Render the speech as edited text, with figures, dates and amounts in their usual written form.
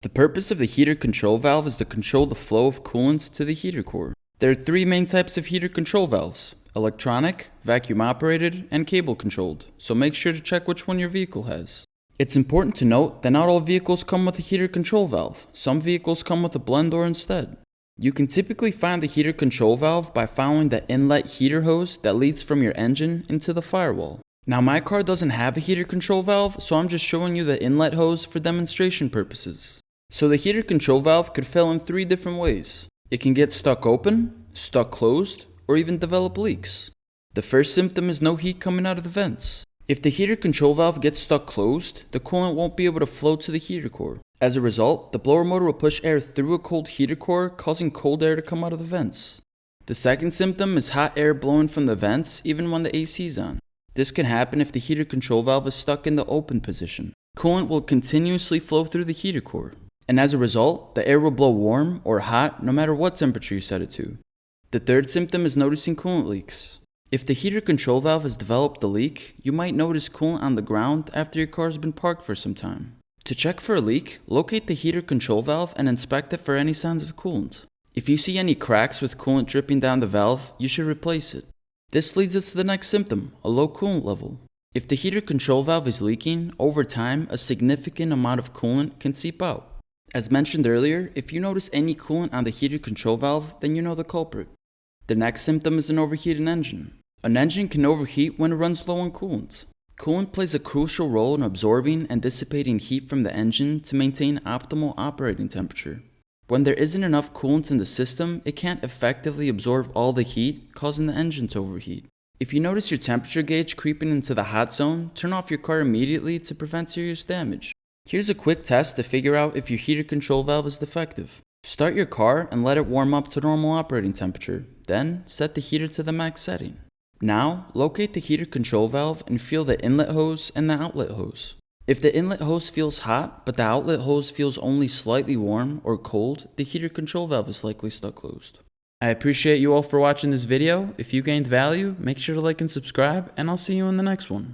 The purpose of the heater control valve is to control the flow of coolant to the heater core. There are three main types of heater control valves: electronic, vacuum operated, and cable controlled, so make sure to check which one your vehicle has. It's important to note that not all vehicles come with a heater control valve. Some vehicles come with a blend or instead. You can typically find the heater control valve by following the inlet heater hose that leads from your engine into the firewall. Now my car doesn't have a heater control valve, so I'm just showing you the inlet hose for demonstration purposes. So the heater control valve could fail in three different ways. It can get stuck open, stuck closed, or even develop leaks. The first symptom is no heat coming out of the vents. If the heater control valve gets stuck closed, the coolant won't be able to flow to the heater core. As a result, the blower motor will push air through a cold heater core, causing cold air to come out of the vents. The second symptom is hot air blowing from the vents even when the AC is on. This can happen if the heater control valve is stuck in the open position. Coolant will continuously flow through the heater core, and as a result, the air will blow warm or hot no matter what temperature you set it to. The third symptom is noticing coolant leaks. If the heater control valve has developed a leak, you might notice coolant on the ground after your car has been parked for some time. To check for a leak, locate the heater control valve and inspect it for any signs of coolant. If you see any cracks with coolant dripping down the valve, you should replace it. This leads us to the next symptom, a low coolant level. If the heater control valve is leaking, over time, a significant amount of coolant can seep out. As mentioned earlier, if you notice any coolant on the heater control valve, then you know the culprit. The next symptom is an overheated engine. An engine can overheat when it runs low on coolant. Coolant plays a crucial role in absorbing and dissipating heat from the engine to maintain optimal operating temperature. When there isn't enough coolant in the system, it can't effectively absorb all the heat, causing the engine to overheat. If you notice your temperature gauge creeping into the hot zone, turn off your car immediately to prevent serious damage. Here's a quick test to figure out if your heater control valve is defective. Start your car and let it warm up to normal operating temperature. Then, set the heater to the max setting. Now, locate the heater control valve and feel the inlet hose and the outlet hose. If the inlet hose feels hot, but the outlet hose feels only slightly warm or cold, the heater control valve is likely stuck closed. I appreciate you all for watching this video. If you gained value, make sure to like and subscribe, and I'll see you in the next one.